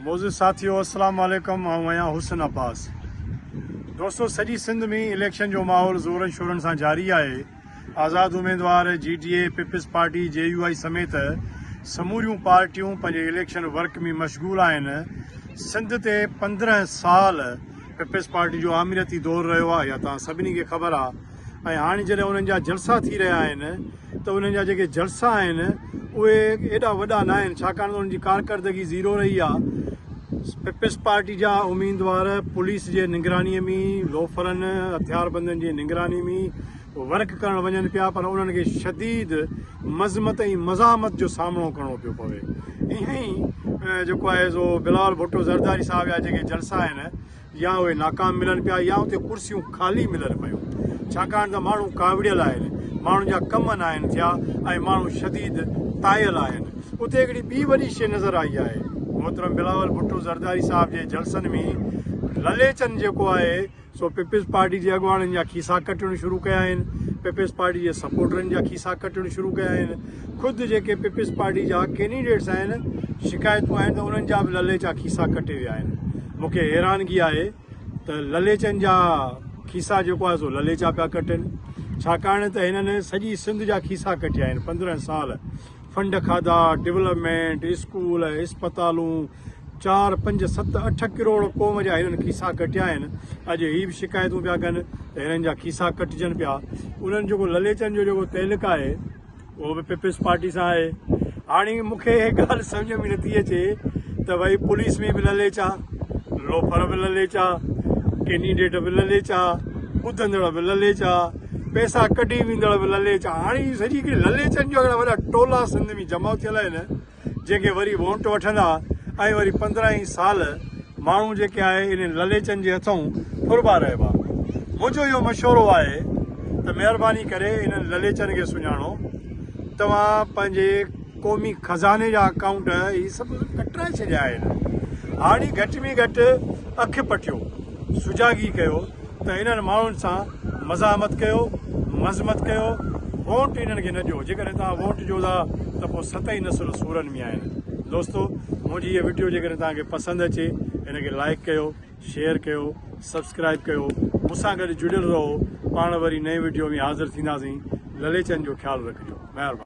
मोज़िज़ साथियों, अस्सलाम वालेकुम। आऊं आहियां हुसन अब्बास। दोस्तों, सॼी सिंध में इलेक्शन जो माहौल ज़ोरनि शोरनि सां जारी आहे। आज़ाद उम्मीदवार GTA, पीपल्स पार्टी, JUI समेत समूरियूं पार्टियूं पंहिंजे इलेक्शन वर्क में मशगूल आहिनि। सिंध ते 15 साल पीपल्स पार्टी जो आमिरती दौर रहियो आहे, या तव्हां सभिनी खे ख़बर आहे। ऐं हाणे जॾहिं उन्हनि जा जलसा थी रहिया आहिनि त उन्हनि जा जेके जलसा आहिनि उहे एॾा वॾा न आहिनि, छाकाणि त उन्हनि जी कारकर्दगी ज़ीरो रही आहे। पीपल्स पार्टी जा उम्मीदवार पुलिस जे निगरानीअ में, लोफरनि हथियारबंदनि जी निगरानी में वर्क करणु वञनि पिया, पर उन्हनि खे शदीद मज़मत ऐं मज़ामत जो सामनो करिणो पियो पवे। ईअं ई जेको आहे सो बिलावल भुट्टो ज़रदारी साहिब जा जेके जलसा आहिनि, या उहे नाकाम मिलनि पिया, या उते कुर्सियूं ख़ाली मिलनि पियूं, छाकाणि त माण्हू कावड़ियल आहिनि, माण्हुनि जा कम न आहिनि थिया ऐं माण्हू शदीद तायल आहिनि। उते हिकिड़ी ॿी वॾी शइ नज़र आई आहे। मोहतरम बिलावल भुट्टो ज़रदारी साहिब जे जलसनि में ललेचन जेको आहे सो पीपल्स पार्टी जे अॻुवाणनि जा खीसा कटणु शुरू कया आहिनि, पीपल्स पार्टी जे सपोर्टरनि जा खीसा कटणु शुरू कया आहिनि। ख़ुदि जेके पीपल्स पार्टी जा कैंडिडेट्स आहिनि, शिकायतूं आहिनि त उन्हनि जा बि ललेचा खीसा कटे विया आहिनि। मूंखे हैरानगी आहे त ललेचनि जा खीसा जेको आहे सो ललेचा पिया कटनि, छाकाणि त हिननि सॼी सिंध जा खीसा कटिया आहिनि। 15 साल फंड खाधा, डेवलपमेंट, स्कूल, इस्पतालूं, 4, 5, 7, 8 करोड़ क़ौम जा हिननि खीसा कटिया आहिनि। अॼु ही बि शिकायतूं पिया कनि त हिननि जा खीसा कटिजनि पिया। उन्हनि जेको ललेचनि जो जेको तइल्लुक़ु आहे उहो बि पीपल्स पार्टी सां आहे। हाणे मूंखे इहा ॻाल्हि सम्झ में नथी अचे त भई पुलिस में बि ललेचा, लोफर बि ललेचा, कैंडिडेट बि ललेचा, ॿुधंदड़ बि ललेचा, पैसा कढी वेंदड़ बि ललेचा। हाणे सॼी हिकिड़ी ललेचनि जो हिकिड़ा वॾा टोला सिंध में जमा थियल आहिनि, जेके वरी वोट वठंदा ऐं वरी 15 साल माण्हू जेके आहे इन ललेचनि जे हथूं फुरबा रहिबा। मुंहिंजो इहो मशवरो आहे त महिरबानी करे इन्हनि ललेचनि खे सुञाणो। तव्हां पंहिंजे क़ौमी खज़ाने जा अकाउंट इहे सभु कटाए छॾिया आहिनि। हाणे घटि में घटि अखि पटियो, सुजागी कयो त इन्हनि माण्हुनि सां मज़ामत कयो, मज़मत कयो। वोट इन्हनि खे न ॾियो। जेकॾहिं तव्हां वोट ॾियो था त पोइ 7 नसुल सूरनि में आहिनि। दोस्तो, मुंहिंजी इहा वीडियो जेकॾहिं तव्हांखे पसंदि अचे, हिनखे लाइक कयो, शेयर कयो, सब्सक्राइब कयो। मूंसां गॾु जुड़ियल रहो। पाण वरी नई वीडियो में हाज़िर थींदासीं। ललेचनि जो ख़्यालु रखिजो। महिरबानी।